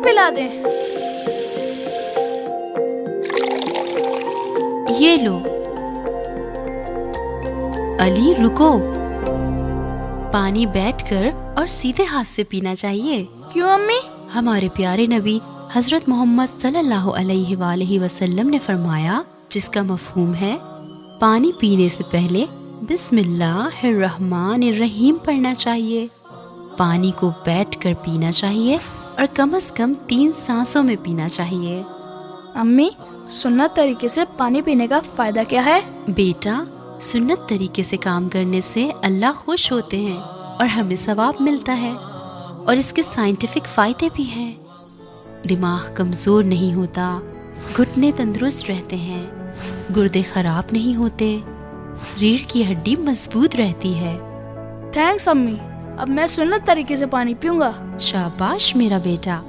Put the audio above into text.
پلا دیں۔ یہ لو۔ علی رکو، پانی بیٹھ کر اور سیدھے ہاتھ سے پینا چاہیے۔ کیوں امی؟ ہمارے پیارے نبی حضرت محمد صلی اللہ علیہ وآلہ وسلم نے فرمایا، جس کا مفہوم ہے پانی پینے سے پہلے بسم اللہ الرحمن الرحیم پڑھنا چاہیے۔ پانی کو بیٹھ کر پینا چاہیے اور کم از کم 3 سانسوں میں پینا چاہیے۔ امی، سنت طریقے سے پانی پینے کا فائدہ کیا ہے؟ بیٹا، سنت طریقے سے کام کرنے سے اللہ خوش ہوتے ہیں اور ہمیں ثواب ملتا ہے، اور اس کے سائنٹیفک فائدے بھی ہیں۔ دماغ کمزور نہیں ہوتا، گھٹنے تندرست رہتے ہیں، گردے خراب نہیں ہوتے، ریڑھ کی ہڈی مضبوط رہتی ہے۔ تھینکس امی، اب میں سنت طریقے سے پانی پیوں گا۔ شاباش میرا بیٹا۔